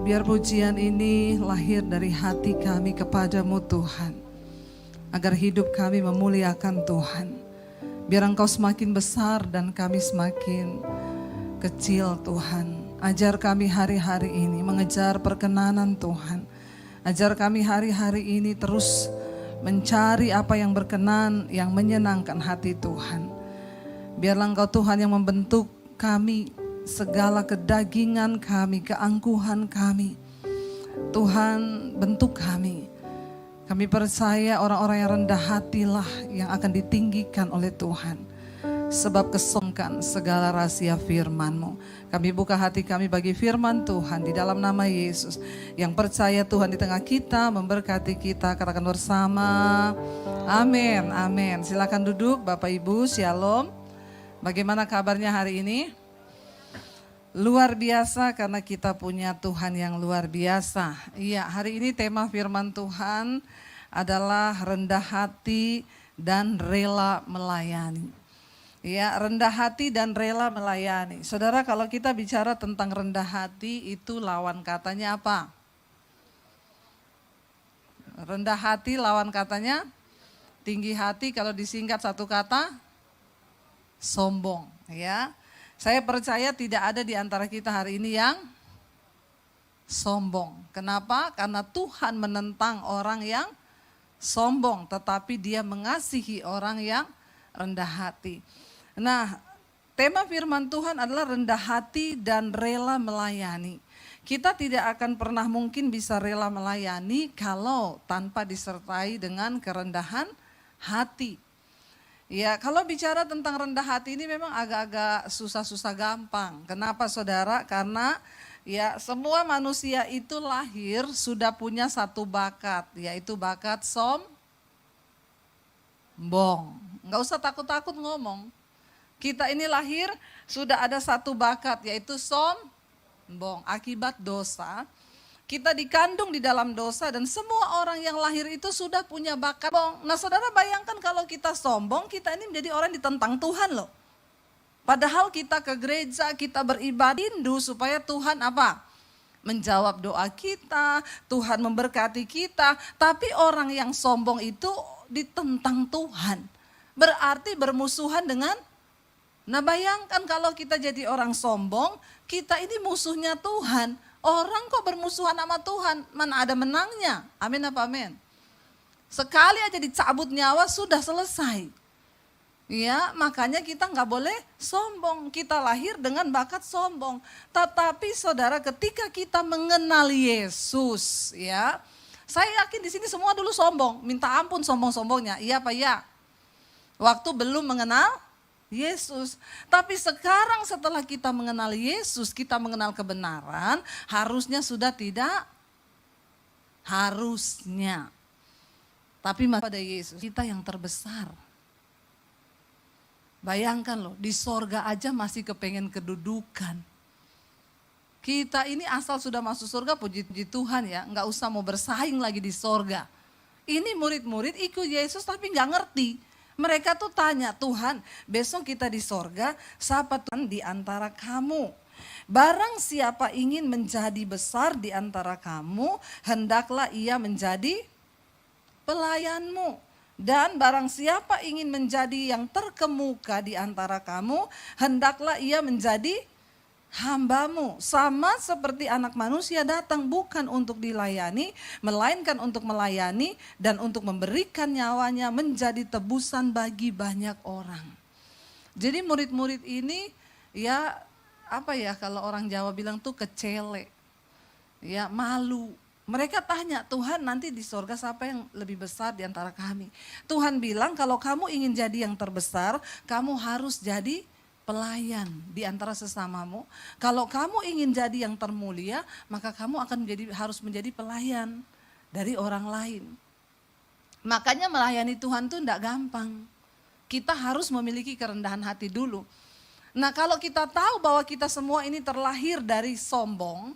Biar pujian ini lahir dari hati kami kepadamu Tuhan. Agar hidup kami memuliakan Tuhan. Biar Engkau semakin besar dan kami semakin kecil Tuhan. Ajar kami hari-hari ini mengejar perkenanan Tuhan. Ajar kami hari-hari ini terus mencari apa yang berkenan, yang menyenangkan hati Tuhan. Biarlah Engkau Tuhan yang membentuk kami, segala kedagingan kami, keangkuhan kami. Tuhan, bentuk kami. Kami percaya orang-orang yang rendah hatilah yang akan ditinggikan oleh Tuhan. Sebab kesongkan segala rahasia firman-Mu. Kami buka hati kami bagi firman Tuhan di dalam nama Yesus. Yang percaya Tuhan di tengah kita, memberkati kita, katakan bersama. Amin, amin. Silakan duduk Bapak Ibu, Shalom. Bagaimana kabarnya hari ini? Luar biasa karena kita punya Tuhan yang luar biasa. Iya, hari ini tema firman Tuhan adalah rendah hati dan rela melayani. Ya, rendah hati dan rela melayani. Saudara, kalau kita bicara tentang rendah hati, itu lawan katanya apa? Rendah hati lawan katanya tinggi hati, kalau disingkat satu kata sombong, ya. Saya percaya tidak ada di antara kita hari ini yang sombong. Kenapa? Karena Tuhan menentang orang yang sombong, tetapi Dia mengasihi orang yang rendah hati. Nah, tema firman Tuhan adalah rendah hati dan rela melayani. Kita tidak akan pernah mungkin bisa rela melayani kalau tanpa disertai dengan kerendahan hati. Ya, kalau bicara tentang rendah hati ini memang agak-agak susah-susah gampang. Kenapa saudara? Karena ya semua manusia itu lahir sudah punya satu bakat, yaitu bakat sombong. Nggak usah takut-takut ngomong. Kita ini lahir sudah ada satu bakat, yaitu sombong. Akibat dosa, kita dikandung di dalam dosa dan semua orang yang lahir itu sudah punya bakat sombong. Nah saudara bayangkan kalau kita sombong, kita ini menjadi orang ditentang Tuhan loh. Padahal kita ke gereja, kita beribadah rindu supaya Tuhan apa? Menjawab doa kita, Tuhan memberkati kita. Tapi orang yang sombong itu ditentang Tuhan. Berarti bermusuhan dengan, nah bayangkan kalau kita jadi orang sombong, kita ini musuhnya Tuhan. Orang kok bermusuhan sama Tuhan, mana ada menangnya? Amin apa amin? Sekali aja dicabut nyawa sudah selesai. Ya, makanya kita nggak boleh sombong. Kita lahir dengan bakat sombong. Tetapi saudara, ketika kita mengenal Yesus, ya, saya yakin di sini semua dulu sombong. Minta ampun sombong-sombongnya. Iya apa ya? Waktu belum mengenal Yesus. Tapi sekarang setelah kita mengenal Yesus, kita mengenal kebenaran, harusnya sudah tidak, harusnya. Tapi pada Yesus, kita yang terbesar. Bayangkan loh, di sorga aja masih kepengen kedudukan. Kita ini asal sudah masuk surga, puji-puji Tuhan ya, nggak usah mau bersaing lagi di sorga. Ini murid-murid ikut Yesus tapi nggak ngerti. Mereka tuh tanya, Tuhan besok kita di sorga, siapa Tuhan di antara kamu? Barang siapa ingin menjadi besar di antara kamu, hendaklah ia menjadi pelayanmu. Dan barang siapa ingin menjadi yang terkemuka di antara kamu, hendaklah ia menjadi hambamu. Sama seperti anak manusia datang bukan untuk dilayani, melainkan untuk melayani dan untuk memberikan nyawanya menjadi tebusan bagi banyak orang. Jadi murid-murid ini ya apa ya kalau orang Jawa bilang tuh kecele, ya malu. Mereka tanya, Tuhan nanti di sorga siapa yang lebih besar di antara kami? Tuhan bilang kalau kamu ingin jadi yang terbesar, kamu harus jadi pelayan di antara sesamamu. Kalau kamu ingin jadi yang termulia, maka kamu akan harus menjadi pelayan dari orang lain. Makanya melayani Tuhan tuh enggak gampang. Kita harus memiliki kerendahan hati dulu. Nah kalau kita tahu bahwa kita semua ini terlahir dari sombong,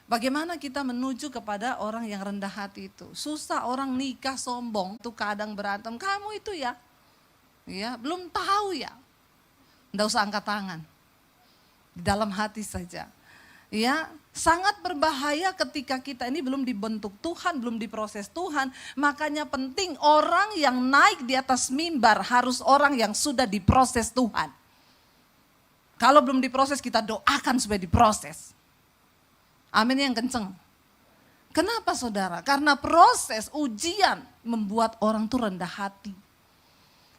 bagaimana kita menuju kepada orang yang rendah hati itu? Susah orang nikah sombong, tuh kadang berantem, kamu itu ya belum tahu ya. Nggak usah angkat tangan, di dalam hati saja. Ya, sangat berbahaya ketika kita ini belum dibentuk Tuhan, belum diproses Tuhan. Makanya penting orang yang naik di atas mimbar harus orang yang sudah diproses Tuhan. Kalau belum diproses kita doakan supaya diproses. Amin yang kenceng. Kenapa saudara? Karena proses ujian membuat orang tuh rendah hati.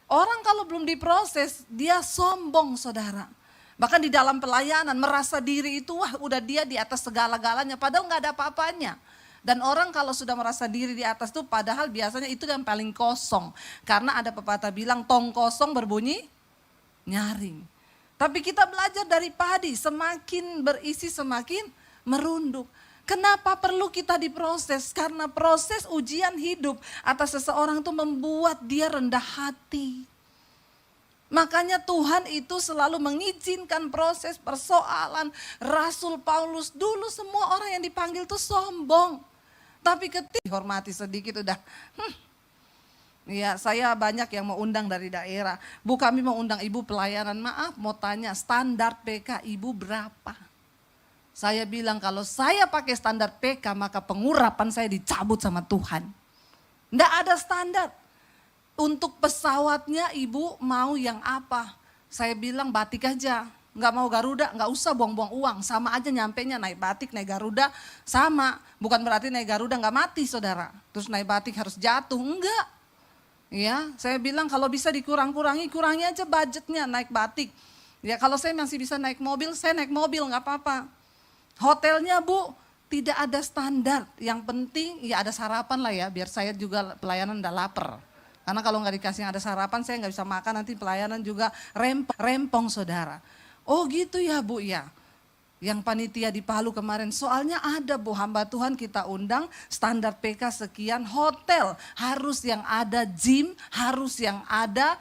Orang kalau belum diproses dia sombong saudara. Bahkan di dalam pelayanan merasa diri itu wah udah dia di atas segala-galanya padahal gak ada apa-apanya. Dan orang kalau sudah merasa diri di atas tuh padahal biasanya itu yang paling kosong. Karena ada pepatah bilang tong kosong berbunyi nyaring. Tapi kita belajar dari padi semakin berisi semakin merunduk. Kenapa perlu kita diproses? Karena proses ujian hidup atas seseorang itu membuat dia rendah hati. Makanya Tuhan itu selalu mengizinkan proses persoalan. Rasul Paulus dulu semua orang yang dipanggil tuh sombong. Tapi ketika dihormati sedikit udah. Ya saya banyak yang mau undang dari daerah. Bu kami mau undang ibu pelayanan. Maaf mau tanya standar PK ibu berapa? Saya bilang kalau saya pakai standar PK maka pengurapan saya dicabut sama Tuhan. Nggak ada standar. Untuk pesawatnya ibu mau yang apa? Saya bilang batik aja. Nggak mau Garuda, nggak usah buang-buang uang. Sama aja nyampenya naik batik, naik Garuda sama. Bukan berarti naik Garuda nggak mati saudara. Terus naik batik harus jatuh, enggak. Ya, saya bilang kalau bisa dikurang-kurangi, kurangi aja budgetnya naik batik. Ya kalau saya masih bisa naik mobil, saya naik mobil nggak apa-apa. Hotelnya bu, tidak ada standar. Yang penting ya ada sarapan lah ya, biar saya juga pelayanan nggak lapar. Karena kalau nggak dikasih ada sarapan saya nggak bisa makan nanti pelayanan juga rempong saudara. Oh gitu ya bu ya. Yang panitia di Palu kemarin soalnya ada bu hamba Tuhan kita undang standar PK sekian hotel. Harus yang ada gym, harus yang ada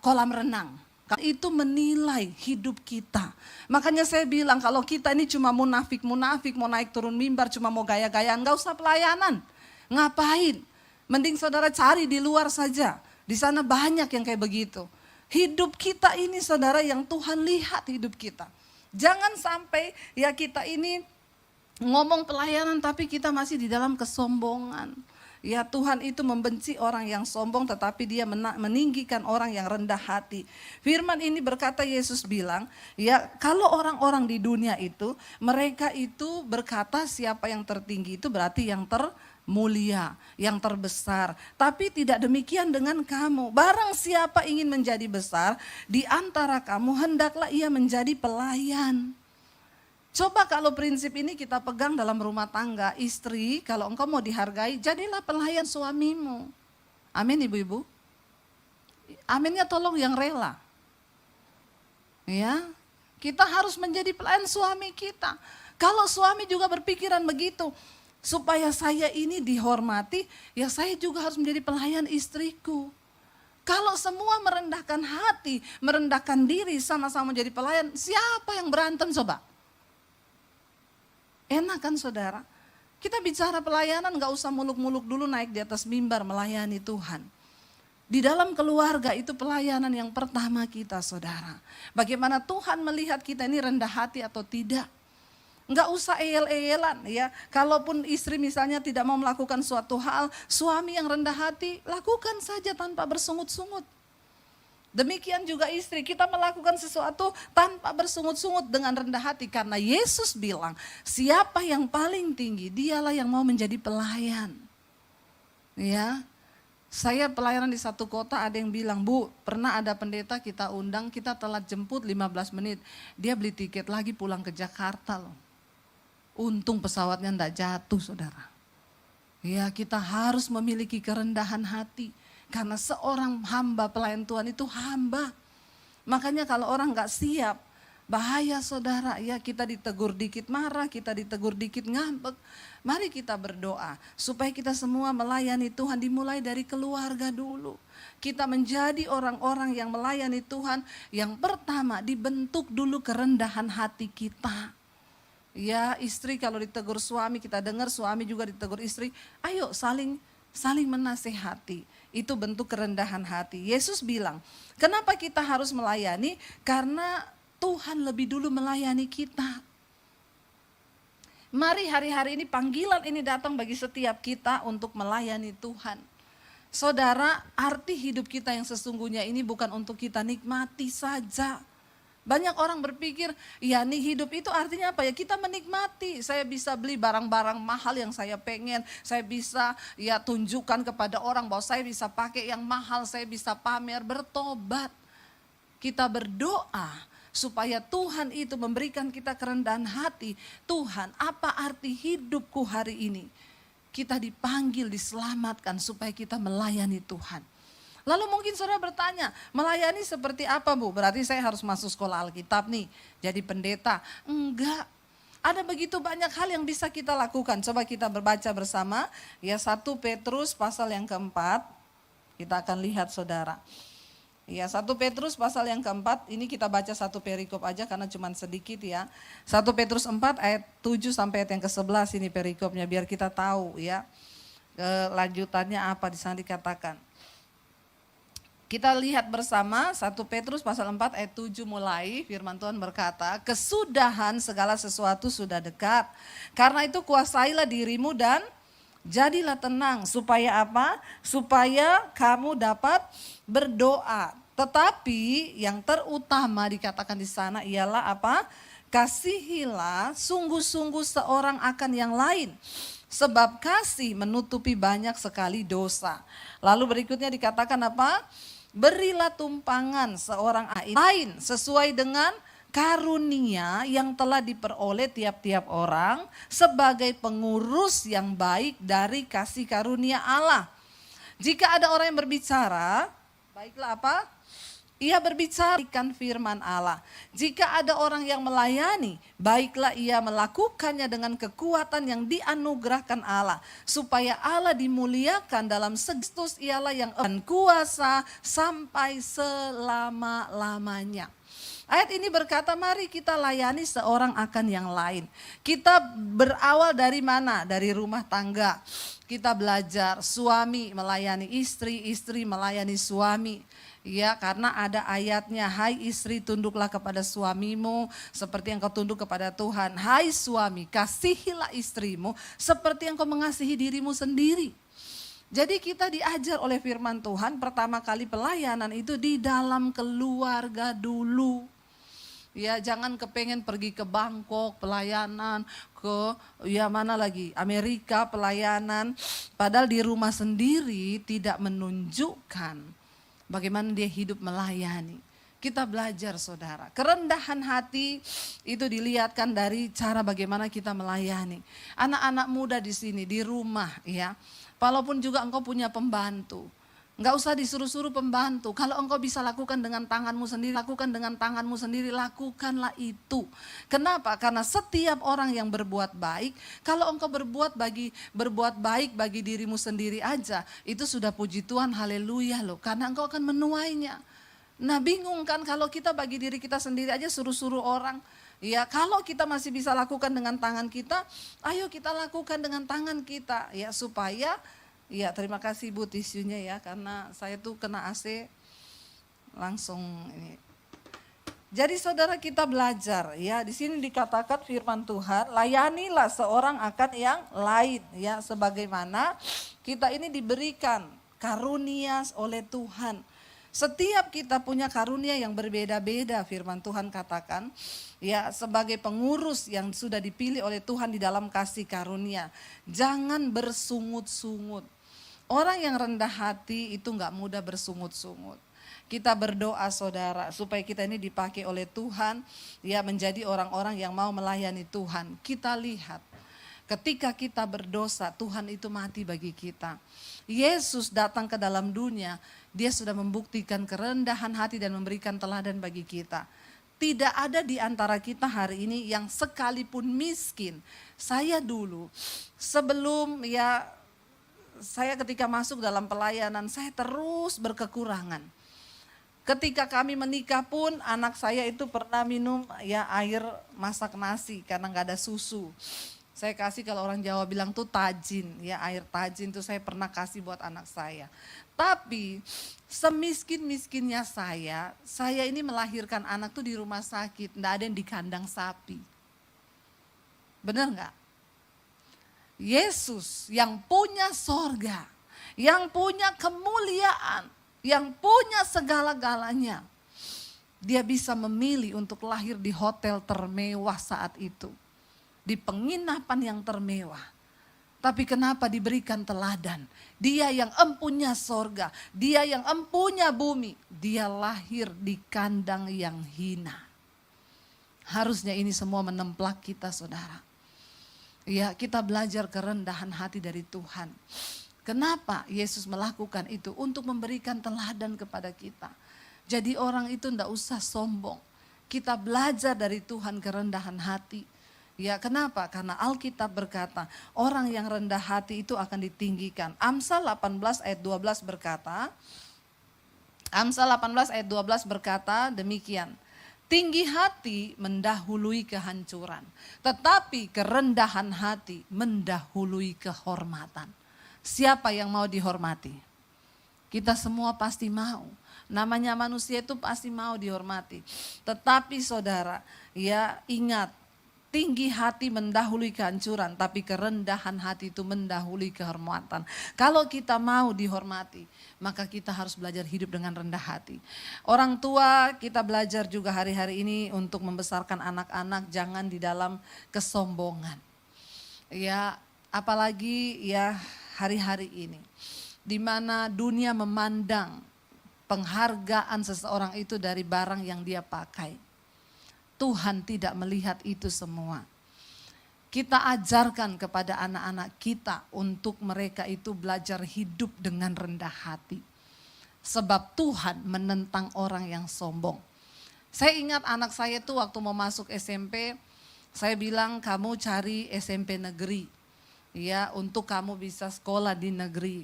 kolam renang. Itu menilai hidup kita. Makanya saya bilang kalau kita ini cuma munafik mau naik turun mimbar cuma mau gaya-gayaan nggak usah pelayanan. Ngapain? Mending saudara cari di luar saja. Di sana banyak yang kayak begitu. Hidup kita ini saudara yang Tuhan lihat hidup kita. Jangan sampai ya kita ini ngomong pelayanan tapi kita masih di dalam kesombongan. Ya Tuhan itu membenci orang yang sombong tetapi dia meninggikan orang yang rendah hati. Firman ini berkata Yesus bilang ya kalau orang-orang di dunia itu mereka itu berkata siapa yang tertinggi itu berarti yang mulia, yang terbesar. Tapi tidak demikian dengan kamu. Barang siapa ingin menjadi besar, di antara kamu hendaklah ia menjadi pelayan. Coba kalau prinsip ini kita pegang dalam rumah tangga, istri kalau engkau mau dihargai, jadilah pelayan suamimu. Amin ibu-ibu. Aminnya tolong yang rela. Ya, kita harus menjadi pelayan suami kita. Kalau suami juga berpikiran begitu, supaya saya ini dihormati, ya saya juga harus menjadi pelayan istriku. Kalau semua merendahkan hati, merendahkan diri, sama-sama menjadi pelayan, siapa yang berantem coba? Enak kan saudara? Kita bicara pelayanan gak usah muluk-muluk dulu naik di atas mimbar melayani Tuhan. Di dalam keluarga itu pelayanan yang pertama kita saudara. Bagaimana Tuhan melihat kita ini rendah hati atau tidak. Enggak usah eyel-eyelan ya. Kalaupun istri misalnya tidak mau melakukan suatu hal, suami yang rendah hati lakukan saja tanpa bersungut-sungut. Demikian juga istri, kita melakukan sesuatu tanpa bersungut-sungut dengan rendah hati. Karena Yesus bilang, siapa yang paling tinggi, dialah yang mau menjadi pelayan. Ya, saya pelayanan di satu kota ada yang bilang, Bu, pernah ada pendeta kita undang, kita telat jemput 15 menit. Dia beli tiket lagi pulang ke Jakarta loh. Untung pesawatnya enggak jatuh saudara. Ya kita harus memiliki kerendahan hati. Karena seorang hamba pelayan Tuhan itu hamba. Makanya kalau orang enggak siap, bahaya saudara. Ya kita ditegur dikit marah, kita ditegur dikit ngambek. Mari kita berdoa supaya kita semua melayani Tuhan dimulai dari keluarga dulu. Kita menjadi orang-orang yang melayani Tuhan. Yang pertama dibentuk dulu kerendahan hati kita. Ya istri kalau ditegur suami, kita dengar suami juga ditegur istri. Ayo saling menasehati. Itu bentuk kerendahan hati. Yesus bilang, kenapa kita harus melayani? Karena Tuhan lebih dulu melayani kita. Mari hari-hari ini panggilan ini datang bagi setiap kita untuk melayani Tuhan. Saudara, arti hidup kita yang sesungguhnya ini bukan untuk kita nikmati saja. Banyak orang berpikir, ya nih hidup itu artinya apa ya? Kita menikmati, saya bisa beli barang-barang mahal yang saya pengen. Saya bisa ya tunjukkan kepada orang bahwa saya bisa pakai yang mahal, saya bisa pamer, bertobat. Kita berdoa supaya Tuhan itu memberikan kita kerendahan hati. Tuhan, apa arti hidupku hari ini? Kita dipanggil, diselamatkan supaya kita melayani Tuhan. Lalu mungkin saudara bertanya, melayani seperti apa Bu? Berarti saya harus masuk sekolah Alkitab nih, jadi pendeta. Enggak, ada begitu banyak hal yang bisa kita lakukan. Coba kita berbaca bersama, ya 1 Petrus pasal yang keempat, kita akan lihat saudara. Ya 1 Petrus pasal yang keempat, ini kita baca satu perikop aja karena cuma sedikit ya. 1 Petrus 4 ayat 7 sampai ayat yang ke-11 ini perikopnya, biar kita tahu ya lanjutannya apa di sana dikatakan. Kita lihat bersama 1 Petrus pasal 4 ayat 7 mulai, firman Tuhan berkata, kesudahan segala sesuatu sudah dekat. Karena itu kuasailah dirimu dan jadilah tenang. Supaya apa? Supaya kamu dapat berdoa. Tetapi yang terutama dikatakan di sana ialah apa? Kasihilah sungguh-sungguh seorang akan yang lain. Sebab kasih menutupi banyak sekali dosa. Lalu berikutnya dikatakan apa? Berilah tumpangan seorang lain sesuai dengan karunia yang telah diperoleh tiap-tiap orang sebagai pengurus yang baik dari kasih karunia Allah. Jika ada orang yang berbicara, baiklah apa? Ia berbicara firman Allah. Jika ada orang yang melayani, baiklah ia melakukannya dengan kekuatan yang dianugerahkan Allah. Supaya Allah dimuliakan dalam Kristus, ialah yang kuasa sampai selama-lamanya. Ayat ini berkata, mari kita layani seorang akan yang lain. Kita berawal dari mana? Dari rumah tangga. Kita belajar suami melayani istri, istri melayani suami. Ya, karena ada ayatnya, hai istri tunduklah kepada suamimu seperti yang kau tunduk kepada Tuhan. Hai suami, kasihilah istrimu seperti yang kau mengasihi dirimu sendiri. Jadi kita diajar oleh firman Tuhan, pertama kali pelayanan itu di dalam keluarga dulu. Ya, jangan kepengen pergi ke Bangkok pelayanan, ke ya mana lagi, Amerika pelayanan. Padahal di rumah sendiri tidak menunjukkan bagaimana dia hidup melayani. Kita belajar saudara, kerendahan hati itu dilihatkan dari cara bagaimana kita melayani. Anak-anak muda di sini, di rumah ya, walaupun juga engkau punya pembantu, enggak usah disuruh-suruh pembantu. Kalau engkau bisa lakukan dengan tanganmu sendiri, lakukan dengan tanganmu sendiri, lakukanlah itu. Kenapa? Karena setiap orang yang berbuat baik, kalau engkau berbuat baik bagi dirimu sendiri aja, itu sudah puji Tuhan, haleluya loh. Karena engkau akan menuainya. Nah bingung kan kalau kita bagi diri kita sendiri aja suruh-suruh orang. Ya kalau kita masih bisa lakukan dengan tangan kita, ayo kita lakukan dengan tangan kita. Ya supaya, ya terima kasih Bu tisunya ya, karena saya tuh kena AC langsung ini. Jadi saudara kita belajar ya, di sini dikatakan firman Tuhan, layanilah seorang akan yang lain ya, sebagaimana kita ini diberikan karunia oleh Tuhan. Setiap kita punya karunia yang berbeda-beda, firman Tuhan katakan, ya sebagai pengurus yang sudah dipilih oleh Tuhan di dalam kasih karunia. Jangan bersungut-sungut. Orang yang rendah hati itu enggak mudah bersungut-sungut. Kita berdoa saudara supaya kita ini dipakai oleh Tuhan, ya menjadi orang-orang yang mau melayani Tuhan. Kita lihat ketika kita berdosa, Tuhan itu mati bagi kita. Yesus datang ke dalam dunia, dia sudah membuktikan kerendahan hati dan memberikan teladan bagi kita. Tidak ada di antara kita hari ini yang sekalipun miskin. Saya dulu sebelum ya saya ketika masuk dalam pelayanan, saya terus berkekurangan. Ketika kami menikah pun anak saya itu pernah minum ya air masak nasi karena nggak ada susu. Saya kasih, kalau orang Jawa bilang tuh tajin, ya air tajin tuh saya pernah kasih buat anak saya. Tapi semiskin-miskinnya saya ini melahirkan anak tuh di rumah sakit, enggak ada yang di kandang sapi. Benar enggak? Yesus yang punya sorga, yang punya kemuliaan, yang punya segala-galanya. Dia bisa memilih untuk lahir di hotel termewah saat itu. Di penginapan yang termewah. Tapi kenapa diberikan teladan? Dia yang empunya sorga, dia yang empunya bumi. Dia lahir di kandang yang hina. Harusnya ini semua menemplak kita, saudara. Ya, kita belajar kerendahan hati dari Tuhan. Kenapa Yesus melakukan itu? Untuk memberikan teladan kepada kita. Jadi orang itu tidak usah sombong. Kita belajar dari Tuhan kerendahan hati. Ya, kenapa? Karena Alkitab berkata, orang yang rendah hati itu akan ditinggikan. Amsal 18 ayat 12 berkata, Amsal 18 ayat 12 berkata demikian. Tinggi hati mendahului kehancuran, tetapi kerendahan hati mendahului kehormatan. Siapa yang mau dihormati? Kita semua pasti mau. Namanya manusia itu pasti mau dihormati. Tetapi saudara, ya ingat, tinggi hati mendahului kehancuran, tapi kerendahan hati itu mendahului kehormatan. Kalau kita mau dihormati, maka kita harus belajar hidup dengan rendah hati. Orang tua kita belajar juga hari-hari ini untuk membesarkan anak-anak jangan di dalam kesombongan. Ya, apalagi ya hari-hari ini, di mana dunia memandang penghargaan seseorang itu dari barang yang dia pakai. Tuhan tidak melihat itu semua. Kita ajarkan kepada anak-anak kita untuk mereka itu belajar hidup dengan rendah hati. Sebab Tuhan menentang orang yang sombong. Saya ingat anak saya itu waktu mau masuk SMP, saya bilang kamu cari SMP negeri. Ya, untuk kamu bisa sekolah di negeri.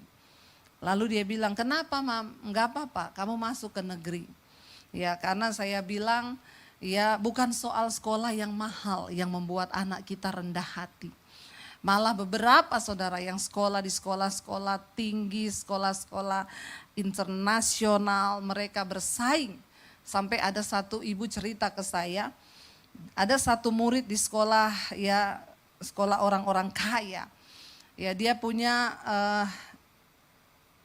Lalu dia bilang, kenapa Mam? Enggak apa-apa, kamu masuk ke negeri. Ya, karena saya bilang, ya bukan soal sekolah yang mahal yang membuat anak kita rendah hati. Malah beberapa saudara yang sekolah di sekolah-sekolah tinggi, sekolah-sekolah internasional, mereka bersaing. Sampai ada satu ibu cerita ke saya, ada satu murid di sekolah, ya sekolah orang-orang kaya. Ya dia punya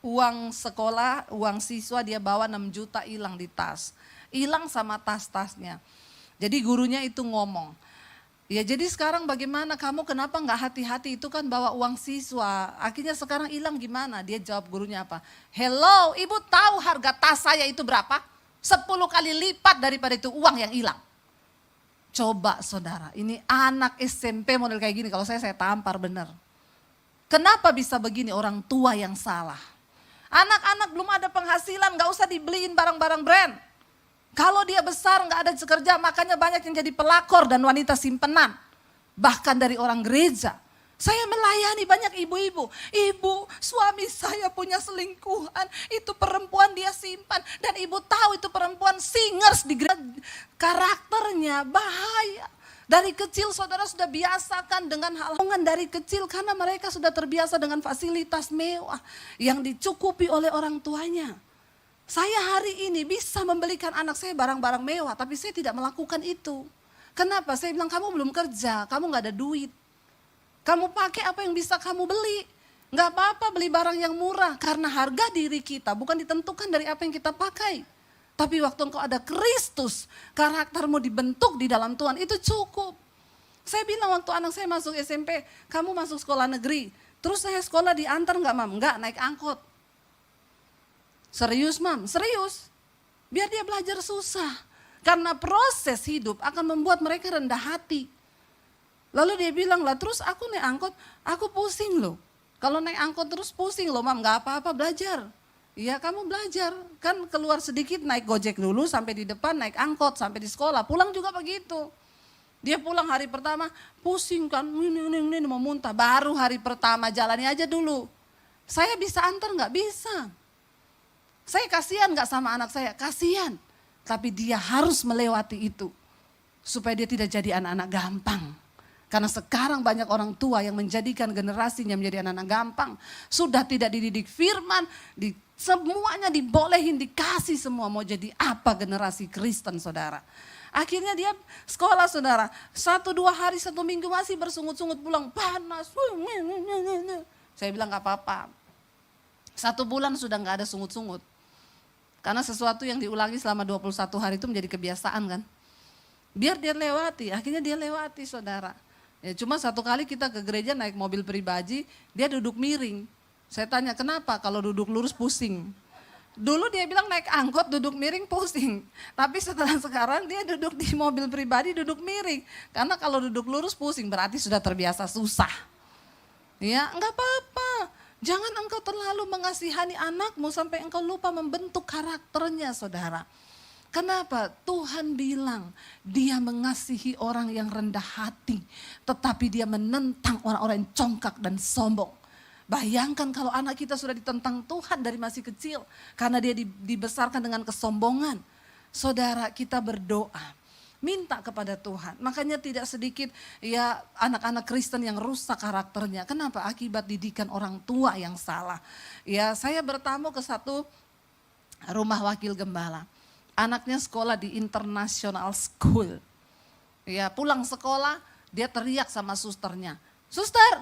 uang sekolah, uang siswa dia bawa 6 juta hilang di tas. Hilang sama tas-tasnya. Jadi gurunya itu ngomong, ya jadi sekarang bagaimana kamu kenapa nggak hati-hati, itu kan bawa uang siswa, akhirnya sekarang hilang gimana? Dia jawab gurunya apa? Hello, ibu tahu harga tas saya itu berapa? 10 kali lipat daripada itu uang yang hilang. Coba saudara, ini anak SMP model kayak gini, kalau saya tampar bener. Kenapa bisa begini? Orang tua yang salah. Anak-anak belum ada penghasilan, gak usah dibeliin barang-barang brand. Kalau dia besar gak ada kerja, makanya banyak yang jadi pelakor dan wanita simpenan. Bahkan dari orang gereja. Saya melayani banyak ibu-ibu. Ibu, suami saya punya selingkuhan. Itu perempuan dia simpan. Dan ibu tahu itu perempuan singers di gereja. Karakternya bahaya. Dari kecil saudara sudah biasakan dengan hal dari kecil karena mereka sudah terbiasa dengan fasilitas mewah yang dicukupi oleh orang tuanya. Saya hari ini bisa membelikan anak saya barang-barang mewah, tapi saya tidak melakukan itu. Kenapa? Saya bilang kamu belum kerja, kamu gak ada duit. Kamu pakai apa yang bisa kamu beli. Gak apa-apa beli barang yang murah, karena harga diri kita bukan ditentukan dari apa yang kita pakai. Tapi waktu engkau ada Kristus, karaktermu dibentuk di dalam Tuhan, itu cukup. Saya bilang waktu anak saya masuk SMP, kamu masuk sekolah negeri. Terus saya sekolah diantar gak Mam? Enggak, naik angkot. Serius Mam? Serius. Biar dia belajar susah. Karena proses hidup akan membuat mereka rendah hati. Lalu dia bilang lah, terus aku naik angkot, aku pusing loh. Kalau naik angkot terus pusing loh Mam, gak apa-apa belajar. Iya kamu belajar, kan keluar sedikit naik gojek dulu sampai di depan naik angkot sampai di sekolah, pulang juga begitu. Dia pulang hari pertama pusing kan, ini mau muntah, baru hari pertama jalani aja dulu. Saya bisa antar gak? Bisa. Saya kasihan gak sama anak saya? Kasihan. Tapi dia harus melewati itu supaya dia tidak jadi anak-anak gampang. Karena sekarang banyak orang tua yang menjadikan generasinya menjadi anak-anak gampang. Sudah tidak dididik firman, Semuanya dibolehin, dikasih semua. Mau jadi apa generasi Kristen, saudara. Akhirnya dia sekolah, saudara. 1-2 hari, 1 minggu masih bersungut-sungut pulang. Panas. Saya bilang gak apa-apa. 1 bulan sudah gak ada sungut-sungut. Karena sesuatu yang diulangi selama 21 hari itu menjadi kebiasaan kan. Biar dia lewati, akhirnya dia lewati, saudara. Ya, cuma 1 kali kita ke gereja naik mobil pribadi, dia duduk miring. Saya tanya kenapa, kalau duduk lurus pusing. Dulu dia bilang naik angkot duduk miring pusing. Tapi sekarang dia duduk di mobil pribadi duduk miring. Karena kalau duduk lurus pusing berarti sudah terbiasa susah. Ya enggak apa-apa. Jangan engkau terlalu mengasihani anakmu sampai engkau lupa membentuk karakternya, saudara. Kenapa? Tuhan bilang dia mengasihi orang yang rendah hati. Tetapi dia menentang orang-orang yang congkak dan sombong. Bayangkan kalau anak kita sudah ditentang Tuhan dari masih kecil. Karena dia dibesarkan dengan kesombongan. Saudara, kita berdoa. Minta kepada Tuhan. Makanya tidak sedikit ya anak-anak Kristen yang rusak karakternya. Kenapa? Akibat didikan orang tua yang salah. Ya, saya bertamu ke satu rumah wakil gembala. Anaknya sekolah di international school. Ya, pulang sekolah dia teriak sama susternya. Suster,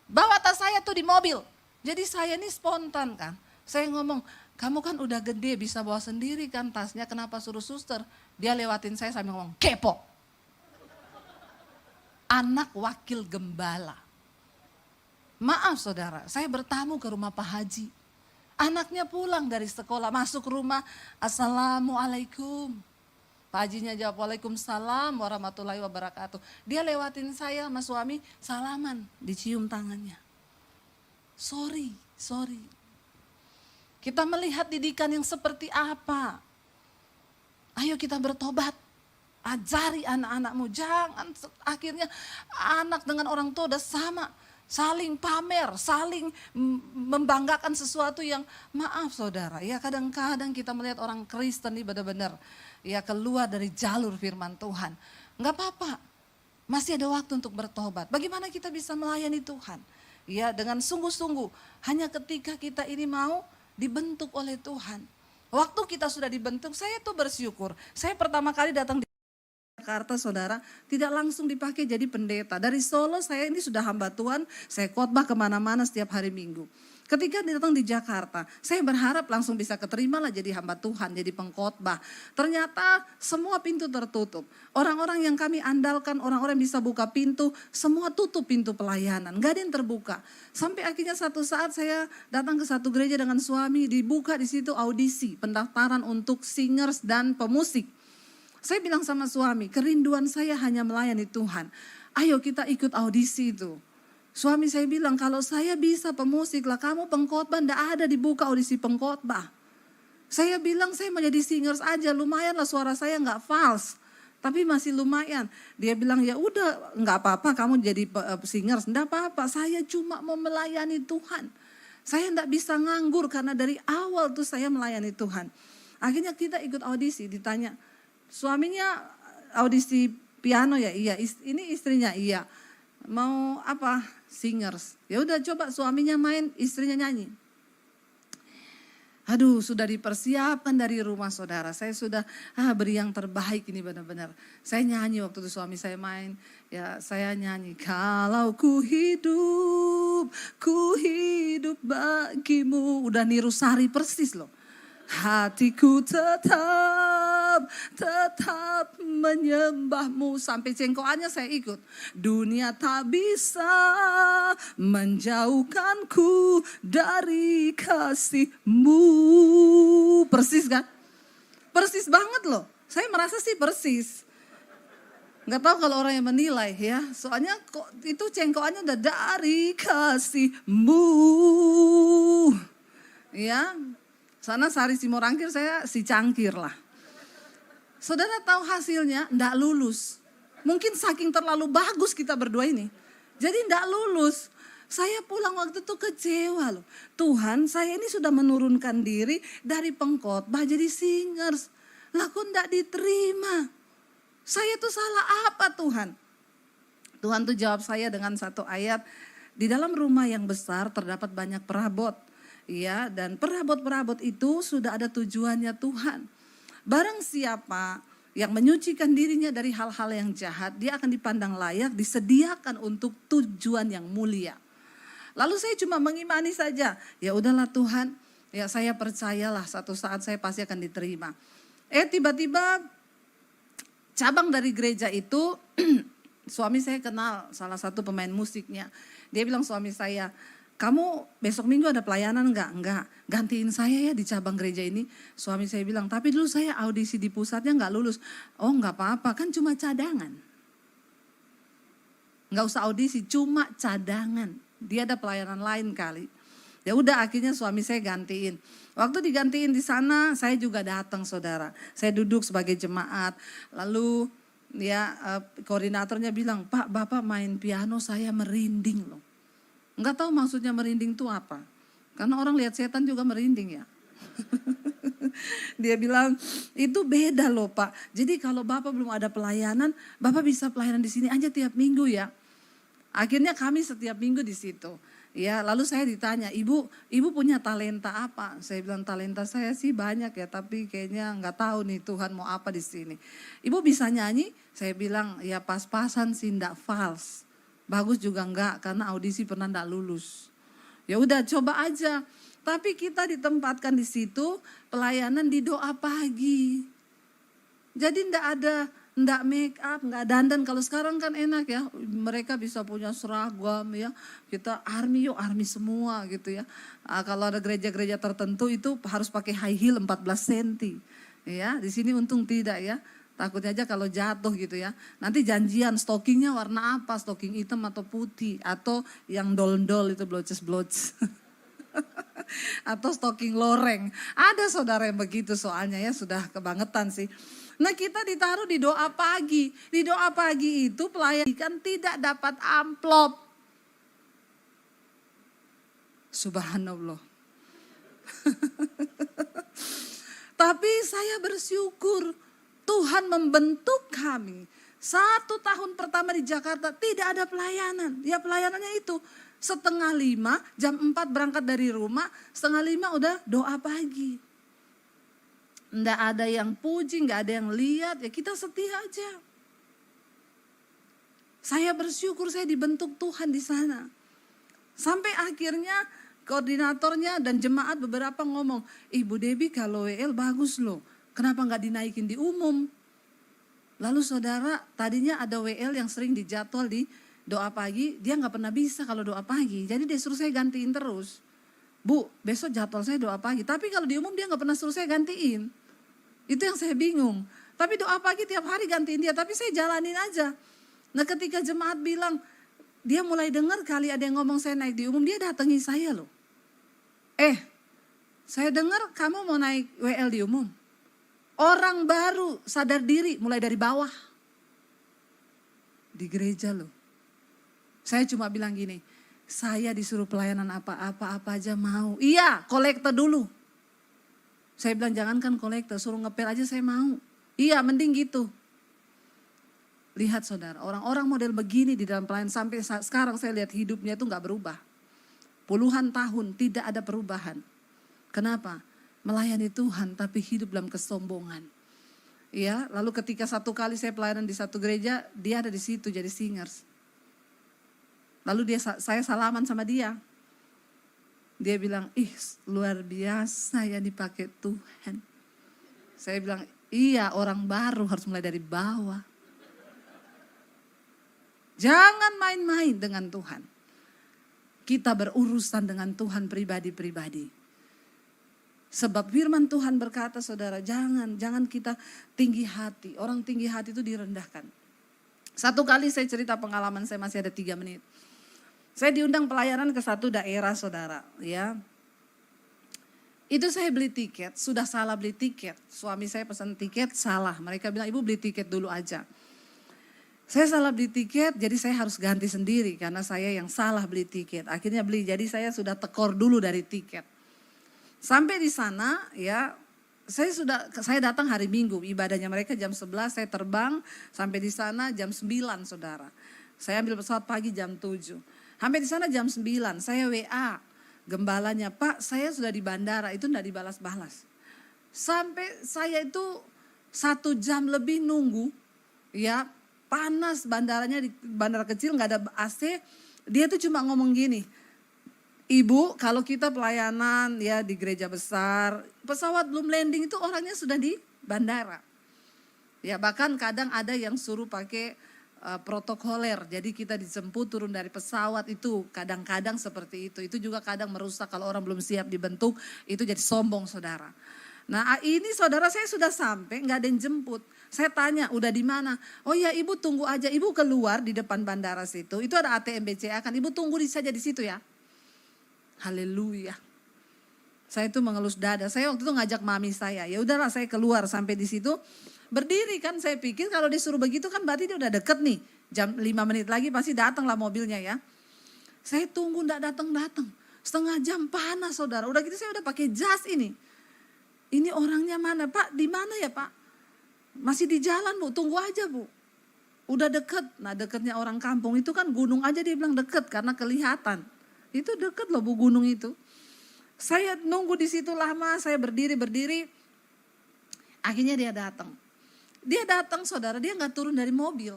bawa tas saya tuh di mobil. Jadi saya ini spontan kan. Saya ngomong, kamu kan udah gede bisa bawa sendiri kan tasnya, kenapa suruh suster? Dia lewatin saya sambil ngomong, kepo. Anak wakil gembala. Maaf saudara, saya bertamu ke rumah Pak Haji. Anaknya pulang dari sekolah, masuk rumah, Assalamualaikum. Pak Hajinya jawab, Waalaikumsalam warahmatullahi wabarakatuh. Dia lewatin saya sama suami, salaman, dicium tangannya. Sorry. Kita melihat didikan yang seperti apa. Ayo kita bertobat. Ajari anak-anakmu, jangan akhirnya anak dengan orang tua udah sama. Saling pamer, saling membanggakan sesuatu yang maaf saudara. Ya kadang-kadang kita melihat orang Kristen ini benar-benar ya keluar dari jalur firman Tuhan. Enggak apa-apa, masih ada waktu untuk bertobat. Bagaimana kita bisa melayani Tuhan? Ya dengan sungguh-sungguh, hanya ketika kita ini mau dibentuk oleh Tuhan. Waktu kita sudah dibentuk, saya tuh bersyukur. Saya pertama kali datang di Jakarta saudara, tidak langsung dipakai jadi pendeta. Dari Solo saya ini sudah hamba Tuhan, saya khotbah kemana-mana setiap hari Minggu. Ketika datang di Jakarta, saya berharap langsung bisa keterima lah jadi hamba Tuhan, jadi pengkhotbah. Ternyata semua pintu tertutup. Orang-orang yang kami andalkan, orang-orang yang bisa buka pintu, semua tutup pintu pelayanan. Gak ada yang terbuka. Sampai akhirnya satu saat saya datang ke satu gereja dengan suami, dibuka di situ audisi, pendaftaran untuk singers dan pemusik. Saya bilang sama suami, kerinduan saya hanya melayani Tuhan. Ayo kita ikut audisi itu. Suami saya bilang, kalau saya bisa pemusik lah, kamu pengkhotbah, enggak ada dibuka audisi pengkhotbah. Saya bilang, saya mau jadi singers aja, lumayan lah suara saya enggak false. Tapi masih lumayan. Dia bilang, ya udah enggak apa-apa kamu jadi singers. Enggak apa-apa, saya cuma mau melayani Tuhan. Saya enggak bisa nganggur karena dari awal tuh saya melayani Tuhan. Akhirnya kita ikut audisi, ditanya, suaminya audisi piano ya? Iya. Ini istrinya? Iya. Mau apa? Singers. Ya udah coba suaminya main, istrinya nyanyi. Aduh, sudah dipersiapkan dari rumah saudara. Saya sudah beri yang terbaik ini benar-benar. Saya nyanyi waktu itu suami saya main. Ya saya nyanyi. Kalau ku hidup bagimu. Udah niru Sari persis loh. Hatiku tetap menyembahmu. Sampai cengkoannya saya ikut. Dunia tak bisa menjauhkanku dari kasihmu. Persis kan? Persis banget loh. Saya merasa sih persis. Gak tahu kalau orang yang menilai ya. Soalnya kok itu cengkoannya udah dari kasihmu. Ya. Sana Sari Simorangkir, saya si cangkir lah. Saudara tahu hasilnya? Enggak lulus. Mungkin saking terlalu bagus kita berdua ini. Jadi enggak lulus. Saya pulang waktu itu kecewa loh. Tuhan, saya ini sudah menurunkan diri dari pengkhotbah jadi singers. Lah kok enggak diterima? Saya tuh salah apa Tuhan? Tuhan tuh jawab saya dengan satu ayat. Di dalam rumah yang besar terdapat banyak perabot. Ya, dan perabot-perabot itu sudah ada tujuannya Tuhan. Barang siapa yang menyucikan dirinya dari hal-hal yang jahat, dia akan dipandang layak, disediakan untuk tujuan yang mulia. Lalu saya cuma mengimani saja, ya udahlah Tuhan, ya saya percayalah satu saat saya pasti akan diterima. Tiba-tiba cabang dari gereja itu, suami saya kenal salah satu pemain musiknya. Dia bilang suami saya, kamu besok minggu ada pelayanan enggak? Enggak, gantiin saya ya di cabang gereja ini. Suami saya bilang, tapi dulu saya audisi di pusatnya enggak lulus. Oh enggak apa-apa, kan cuma cadangan. Enggak usah audisi, cuma cadangan. Dia ada pelayanan lain kali. Ya udah akhirnya suami saya gantiin. Waktu digantiin di sana saya juga datang saudara. Saya duduk sebagai jemaat. Lalu ya koordinatornya bilang, Pak Bapak main piano saya merinding loh. Enggak tahu maksudnya merinding itu apa. Karena orang lihat setan juga merinding ya. Dia bilang itu beda loh Pak. Jadi kalau Bapak belum ada pelayanan, Bapak bisa pelayanan di sini aja tiap minggu ya. Akhirnya kami setiap minggu di situ. Ya, lalu saya ditanya, ibu punya talenta apa? Saya bilang talenta saya sih banyak ya, tapi kayaknya nggak tahu nih Tuhan mau apa di sini. Ibu bisa nyanyi? Saya bilang ya pas-pasan sih, nggak fals. Bagus juga enggak, karena audisi pernah enggak lulus. Ya udah coba aja. Tapi kita ditempatkan di situ pelayanan di doa pagi. Jadi enggak make up, enggak dandan. Kalau sekarang kan enak ya, mereka bisa punya seragam ya. Kita army semua gitu ya. Kalau ada gereja-gereja tertentu itu harus pakai high heel 14 cm. Ya, di sini untung tidak ya. Takutnya aja kalau jatuh gitu ya. Nanti janjian stockingnya warna apa, stocking hitam atau putih. Atau yang dol-dol itu bloces-bloces. Atau stocking loreng. Ada saudara yang begitu soalnya ya, sudah kebangetan sih. Nah kita ditaruh di doa pagi. Di doa pagi itu pelayan kan tidak dapat amplop. Subhanallah. Tapi saya bersyukur Tuhan membentuk kami. 1 tahun pertama di Jakarta tidak ada pelayanan. Ya pelayanannya itu 4:30, jam 4 berangkat dari rumah, 4:30 udah doa pagi. Nggak ada yang puji, nggak ada yang lihat, ya kita setia aja. Saya bersyukur saya dibentuk Tuhan di sana. Sampai akhirnya koordinatornya dan jemaat beberapa ngomong, Ibu Debbie kalau WL bagus loh. Kenapa nggak dinaikin di umum? Lalu saudara, tadinya ada WL yang sering dijadwal di doa pagi, dia nggak pernah bisa kalau doa pagi. Jadi dia suruh saya gantiin terus. Bu, besok jadwal saya doa pagi. Tapi kalau di umum dia nggak pernah suruh saya gantiin. Itu yang saya bingung. Tapi doa pagi tiap hari gantiin dia, tapi saya jalanin aja. Nah ketika jemaat bilang, dia mulai dengar kali ada yang ngomong saya naik di umum, dia datangi saya loh. Saya dengar kamu mau naik WL di umum. Orang baru sadar diri mulai dari bawah. Di gereja loh. Saya cuma bilang gini, saya disuruh pelayanan apa aja mau. Iya, kolektor dulu. Saya bilang jangankan kolektor, suruh ngepel aja saya mau. Iya, mending gitu. Lihat saudara, orang-orang model begini di dalam pelayanan sampai sekarang saya lihat hidupnya itu gak berubah. Puluhan tahun tidak ada perubahan. Kenapa? Melayani Tuhan tapi hidup dalam kesombongan. Ya, lalu ketika satu kali saya pelayanan di satu gereja, dia ada di situ jadi singers. Lalu saya salaman sama dia. Dia bilang, luar biasa ya dipakai Tuhan. Saya bilang, iya orang baru harus mulai dari bawah. Jangan main-main dengan Tuhan. Kita berurusan dengan Tuhan pribadi-pribadi. Sebab firman Tuhan berkata saudara, jangan kita tinggi hati. Orang tinggi hati itu direndahkan. Satu kali saya cerita pengalaman saya, masih ada 3 menit. Saya diundang pelayanan ke satu daerah saudara. Ya. Itu saya beli tiket, sudah salah beli tiket. Suami saya pesan tiket, salah. Mereka bilang ibu beli tiket dulu aja. Saya salah beli tiket, jadi saya harus ganti sendiri. Karena saya yang salah beli tiket. Akhirnya beli, jadi saya sudah tekor dulu dari tiket. Sampai di sana ya, saya datang hari Minggu, ibadahnya mereka jam 11, saya terbang sampai di sana jam 9 saudara. Saya ambil pesawat pagi jam 7. Sampai di sana jam 9, saya WA. Gembalanya, Pak saya sudah di bandara, itu enggak dibalas-balas. Sampai saya itu 1 jam lebih nunggu, ya panas bandaranya, di bandara kecil nggak ada AC. Dia tuh cuma ngomong gini, Ibu kalau kita pelayanan ya di gereja besar, pesawat belum landing itu orangnya sudah di bandara. Ya bahkan kadang ada yang suruh pakai protokoler, jadi kita dijemput turun dari pesawat itu kadang-kadang seperti itu. Itu juga kadang merusak kalau orang belum siap dibentuk, itu jadi sombong saudara. Nah ini saudara saya sudah sampai, nggak ada yang jemput. Saya tanya, udah di mana? Oh ya ibu tunggu aja, ibu keluar di depan bandara situ. Itu ada ATM BCA kan, ibu tunggu saja di situ ya. Haleluya. Saya itu mengelus dada. Saya waktu itu ngajak mami saya. Ya udahlah saya keluar sampai di situ. Berdiri kan, saya pikir kalau disuruh begitu kan berarti dia udah deket nih. Jam 5 menit lagi pasti datanglah mobilnya ya. Saya tunggu enggak datang-datang. Setengah jam panas saudara. Udah gitu saya udah pakai jas ini. Ini orangnya mana? Pak di mana ya Pak? Masih di jalan Bu, tunggu aja Bu. Udah deket. Nah deketnya orang kampung itu kan gunung aja dia bilang deket karena kelihatan. Itu deket loh Bu gunung itu. Saya nunggu di situ lama, saya berdiri. Akhirnya dia datang. Dia datang saudara, dia nggak turun dari mobil.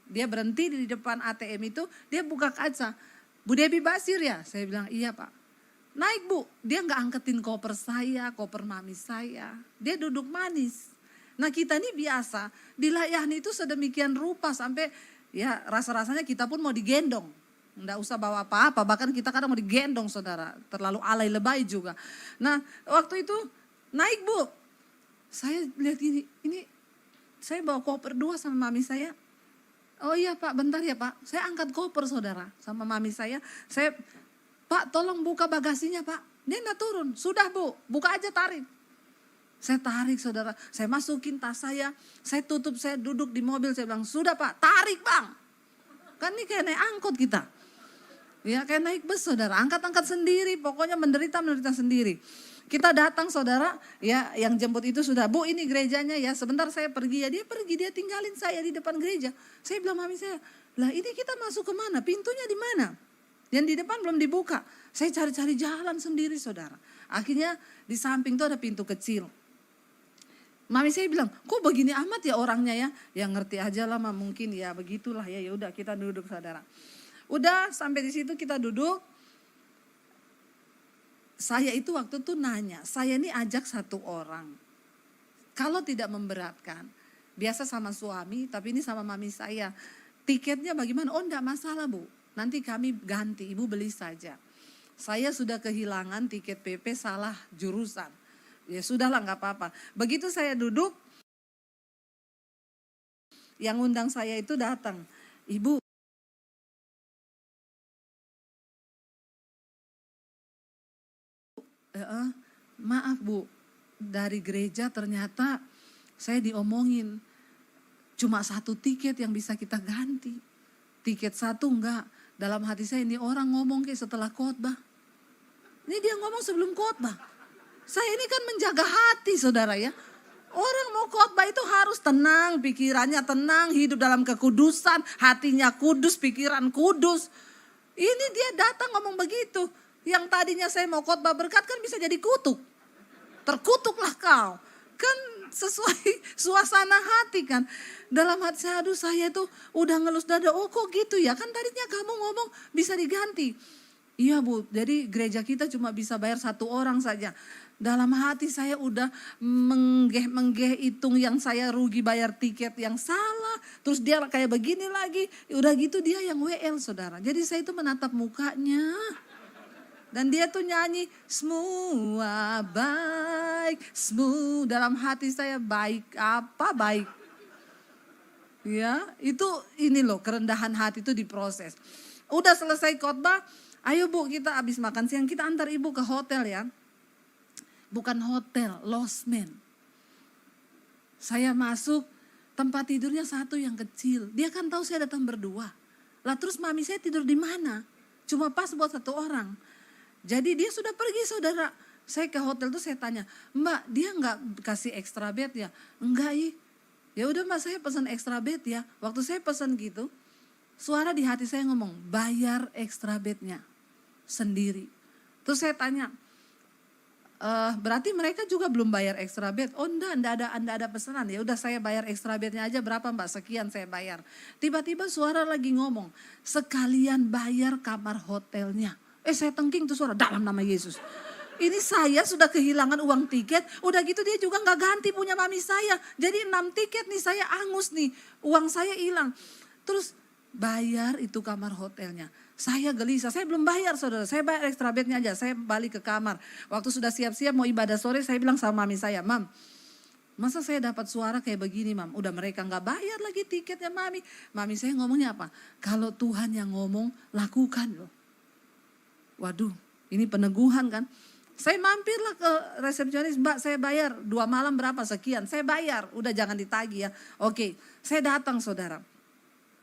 Dia berhenti di depan ATM itu, dia buka kaca. Bu Debbie Basir ya? Saya bilang iya Pak. Naik Bu, dia nggak angketin koper saya, koper mami saya. Dia duduk manis. Nah kita ini biasa, dilayani itu sedemikian rupa sampai ya rasa-rasanya kita pun mau digendong. Nggak usah bawa apa-apa, bahkan kita kadang mau digendong saudara. Terlalu alay lebay juga. Nah waktu itu naik Bu. Saya lihat ini saya bawa koper 2 sama mami saya. Oh iya Pak, bentar ya Pak. Saya angkat koper saudara sama mami saya. Saya, Pak tolong buka bagasinya Pak. Dia enggak turun. Sudah Bu, buka aja tarik. Saya tarik saudara. Saya masukin tas saya tutup, saya duduk di mobil. Saya bilang, sudah Pak, tarik Bang. Kan ini kayak naik angkot kita. Ya kayak naik bus saudara, angkat-angkat sendiri. Pokoknya menderita sendiri. Kita datang saudara, ya yang jemput itu sudah, Bu ini gerejanya ya, sebentar saya pergi ya. Dia pergi, dia tinggalin saya di depan gereja. Saya bilang mami saya, lah ini kita masuk kemana, pintunya di mana? Yang di depan belum dibuka. Saya cari-cari jalan sendiri saudara. Akhirnya di samping itu ada pintu kecil. Mami saya bilang, kok begini amat ya orangnya ya? Ya ngerti aja lah mungkin ya begitulah ya. Ya udah kita duduk saudara. Udah sampai di situ kita duduk. Saya itu waktu itu nanya, saya ini ajak 1 orang. Kalau tidak memberatkan, biasa sama suami, tapi ini sama mami saya. Tiketnya bagaimana? Oh enggak masalah Bu, nanti kami ganti, ibu beli saja. Saya sudah kehilangan tiket PP salah jurusan. Ya sudahlah enggak apa-apa. Begitu saya duduk, yang undang saya itu datang. Ibu, maaf Bu, dari gereja ternyata saya diomongin cuma 1 tiket yang bisa kita ganti. Tiket 1 enggak. Dalam hati saya ini orang ngomong kayak setelah khotbah. Ini dia ngomong sebelum khotbah. Saya ini kan menjaga hati saudara ya. Orang mau khotbah itu harus tenang, pikirannya tenang, hidup dalam kekudusan, hatinya kudus, pikiran kudus. Ini dia datang ngomong begitu. Yang tadinya saya mau khotbah berkat kan bisa jadi kutuk. Terkutuklah kau. Kan sesuai suasana hati kan. Dalam hati saya, aduh saya tuh udah ngelus dada. Oh kok gitu ya, kan tadinya kamu ngomong bisa diganti. Iya Bu, jadi gereja kita cuma bisa bayar 1 orang saja. Dalam hati saya udah menggeh hitung yang saya rugi bayar tiket yang salah. Terus dia kayak begini lagi. Udah gitu dia yang WL saudara. Jadi saya itu menatap mukanya. Dan dia tuh nyanyi, semua baik, semua dalam hati saya baik, apa baik. Ya, itu ini loh kerendahan hati itu diproses. Udah selesai khotbah, ayo Bu kita habis makan siang, kita antar ibu ke hotel ya. Bukan hotel, losmen. Saya masuk, tempat tidurnya 1 yang kecil. Dia kan tahu saya datang berdua. Lah terus mami saya tidur di mana? Cuma pas buat 1 orang. Jadi dia sudah pergi saudara. Saya ke hotel tuh saya tanya, Mbak dia nggak kasih extra bed ya? Enggak ya udah Mbak saya pesan extra bed ya. Waktu saya pesan gitu, suara di hati saya ngomong, bayar extra bednya sendiri. Terus saya tanya, berarti mereka juga belum bayar extra bed? Oh enggak ada pesanan. Ya udah saya bayar extra bednya aja, berapa Mbak? Sekian saya bayar. Tiba-tiba suara lagi ngomong, sekalian bayar kamar hotelnya. Saya tengking tuh suara, dalam nama Yesus. Ini saya sudah kehilangan uang tiket, udah gitu dia juga gak ganti punya mami saya. Jadi 6 tiket nih saya angus nih, uang saya hilang. Terus bayar itu kamar hotelnya. Saya gelisah, saya belum bayar saudara, saya bayar extra bednya aja, saya balik ke kamar. Waktu sudah siap-siap mau ibadah sore, saya bilang sama mami saya, Mam, masa saya dapat suara kayak begini Mam, udah mereka gak bayar lagi tiketnya mami. Mami saya ngomongnya apa? Kalau Tuhan yang ngomong, lakukan loh. Waduh, ini peneguhan kan. Saya mampirlah ke resepsionis, Mbak saya bayar 2 malam berapa sekian, saya bayar, udah jangan ditagih ya. Oke, saya datang saudara.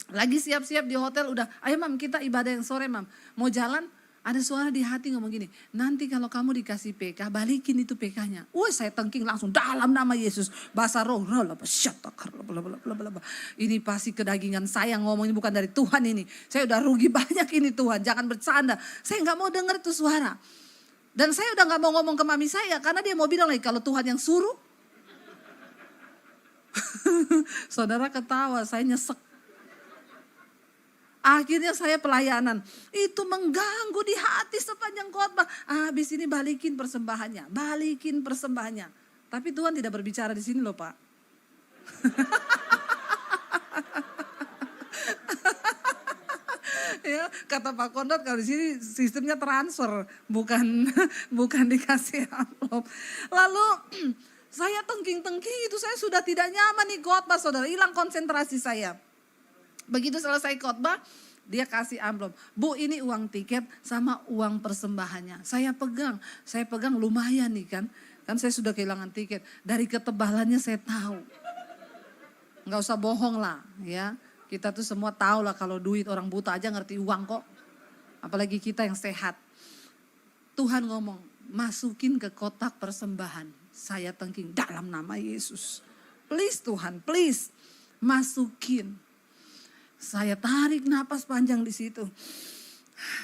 Lagi siap-siap di hotel udah, ayo Mam kita ibadah yang sore Mam. Mau jalan, ada suara di hati ngomong gini, nanti kalau kamu dikasih PK, balikin itu PK-nya. Saya tengking langsung dalam nama Yesus. Bahasa roh, ini pasti kedagingan saya ngomong, ini bukan dari Tuhan ini. Saya udah rugi banyak ini Tuhan, jangan bercanda. Saya gak mau dengar itu suara. Dan saya udah gak mau ngomong ke mami saya, karena dia mau bilang lagi, kalau Tuhan yang suruh. Saudara ketawa, saya nyesek. Akhirnya saya pelayanan, itu mengganggu di hati sepanjang khotbah. Habis ini balikin persembahannya. Tapi Tuhan tidak berbicara di sini loh Pak. Ya, kata Pak Kondot kalau di sini sistemnya transfer, bukan dikasih amplop. Lalu saya tengking itu, saya sudah tidak nyaman nih khotbah saudara, hilang konsentrasi saya. Begitu selesai khotbah, dia kasih amplop. Bu ini uang tiket sama uang persembahannya. Saya pegang lumayan nih kan. Kan saya sudah kehilangan tiket. Dari ketebalannya saya tahu. Nggak usah bohong lah ya. Kita tuh semua tahu lah kalau duit, orang buta aja ngerti uang kok. Apalagi kita yang sehat. Tuhan ngomong, masukin ke kotak persembahan. Saya tengking dalam nama Yesus. Please Tuhan, please masukin. Saya tarik napas panjang di situ.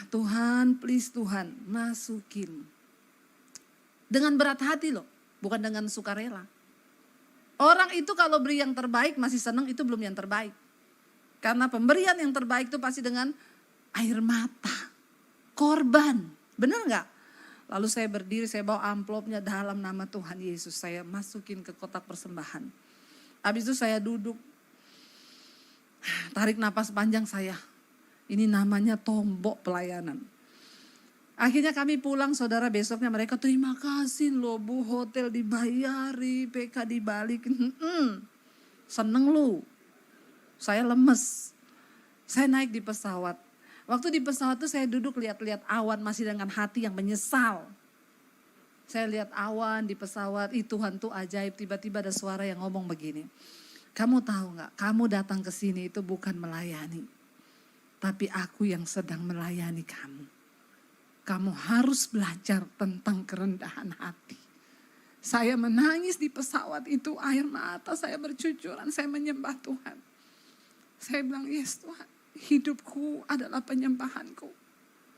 Tuhan, please Tuhan, masukin. Dengan berat hati loh, bukan dengan sukarela. Orang itu kalau beri yang terbaik masih senang, itu belum yang terbaik. Karena pemberian yang terbaik itu pasti dengan air mata, korban, benar nggak? Lalu saya berdiri, saya bawa amplopnya dalam nama Tuhan Yesus. Saya masukin ke kotak persembahan. Habis itu saya duduk, tarik napas panjang saya. Ini namanya tombok pelayanan. Akhirnya kami pulang saudara, besoknya mereka terima kasih loh Bu, hotel dibayari, PK dibalikin. Seneng lu. Saya lemes. Saya naik di pesawat. Waktu di pesawat tuh saya duduk lihat-lihat awan, masih dengan hati yang menyesal. Saya lihat awan di pesawat, Tuhan tuh ajaib. Tiba-tiba ada suara yang ngomong begini. Kamu tahu gak, kamu datang ke sini itu bukan melayani. Tapi aku yang sedang melayani kamu. Kamu harus belajar tentang kerendahan hati. Saya menangis di pesawat itu, air mata saya bercucuran, saya menyembah Tuhan. Saya bilang, yes Tuhan, hidupku adalah penyembahanku.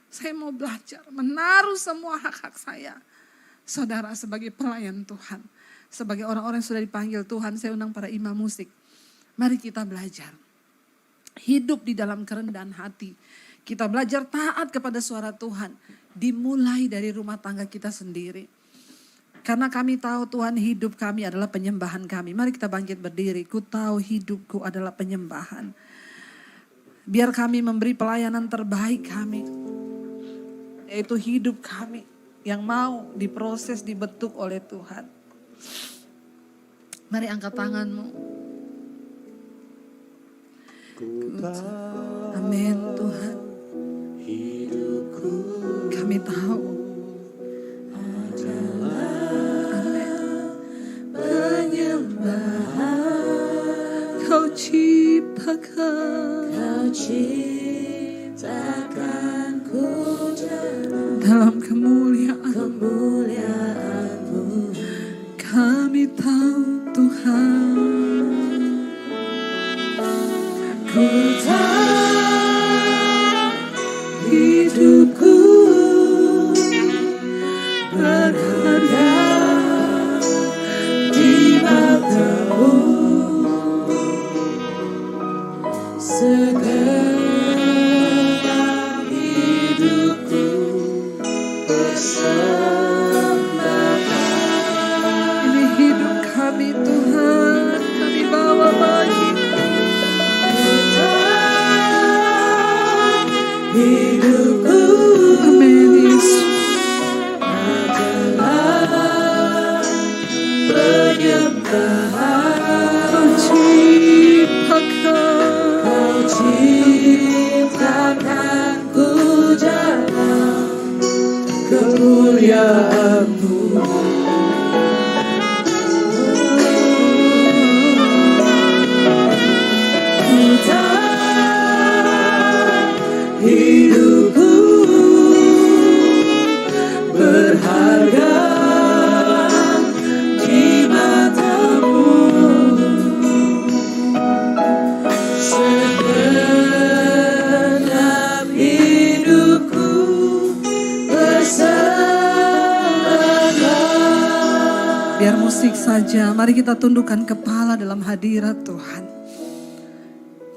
Saya mau belajar menaruh semua hak-hak saya. Saudara, sebagai pelayan Tuhan, sebagai orang-orang yang sudah dipanggil Tuhan, saya undang para imam musik. Mari kita belajar. Hidup di dalam kerendahan hati. Kita belajar taat kepada suara Tuhan. Dimulai dari rumah tangga kita sendiri. Karena kami tahu Tuhan, hidup kami adalah penyembahan kami. Mari kita bangkit berdiri. Ku tahu hidupku adalah penyembahan. Biar kami memberi pelayanan terbaik kami. Yaitu hidup kami yang mau diproses, dibentuk oleh Tuhan. Mari angkat tanganmu. Amin Tuhan. Kami tahu Kau ciptakanku dalam kemuliaan-Mu. Kami tahu Tuhan, ku tahu hidupku penyembahan. Kau ciptakan pujana kemuliaan-Mu. Hidupku berharga di mata-Mu, segenap hidupku bersama. Biar musik saja, mari kita tundukkan kepala dalam hadirat Tuhan.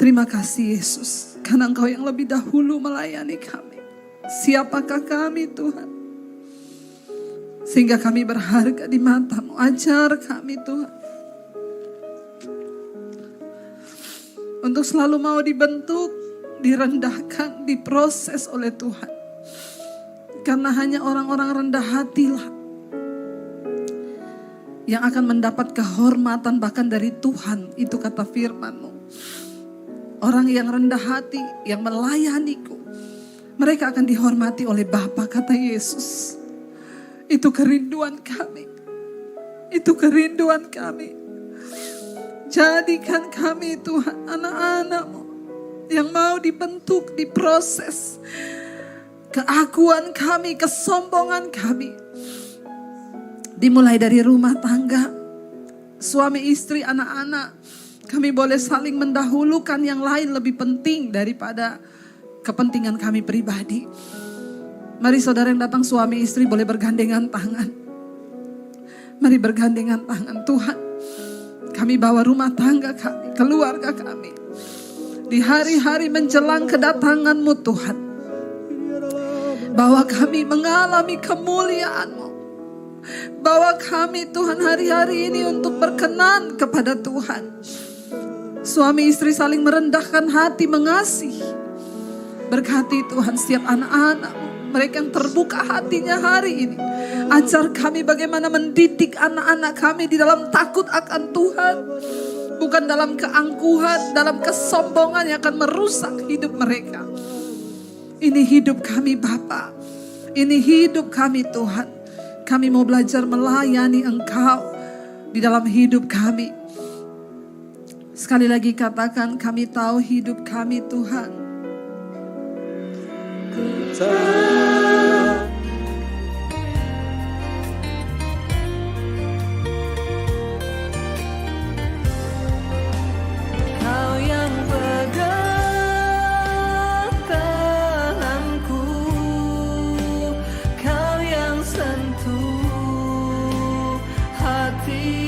Terima kasih Yesus, karena Engkau yang lebih dahulu melayani kami. Siapakah kami Tuhan? Sehingga kami berharga di mata-Mu. Ajar kami Tuhan, untuk selalu mau dibentuk, direndahkan, diproses oleh Tuhan. Karena hanya orang-orang rendah hatilah yang akan mendapat kehormatan bahkan dari Tuhan. Itu kata firman-Mu. Orang yang rendah hati, yang melayaniku, mereka akan dihormati oleh Bapa, kata Yesus. Itu kerinduan kami. Itu kerinduan kami. Jadikan kami Tuhan anak-anak-Mu yang mau dibentuk, diproses. Keakuan kami, kesombongan kami, dimulai dari rumah tangga, suami istri, anak-anak. Kami boleh saling mendahulukan yang lain lebih penting daripada kepentingan kami pribadi. Mari saudara yang datang suami istri boleh bergandengan tangan. Mari bergandengan tangan. Tuhan, kami bawa rumah tangga kami, keluarga kami, di hari-hari menjelang kedatangan-Mu Tuhan. Bawa kami mengalami kemuliaan-Mu. Bawa kami Tuhan hari-hari ini untuk berkenan kepada Tuhan. Suami istri saling merendahkan hati, mengasihi. Berkati Tuhan setiap anak-anak-Mu, mereka yang terbuka hatinya hari ini. Ajar kami bagaimana mendidik anak-anak kami di dalam takut akan Tuhan. Bukan dalam keangkuhan, dalam kesombongan yang akan merusak hidup mereka. Ini hidup kami Bapa. Ini hidup kami Tuhan. Kami mau belajar melayani Engkau di dalam hidup kami. Sekali lagi katakan, kami tahu hidup kami Tuhan. Kau yang pegang tanganku, Kau yang sentuh hati.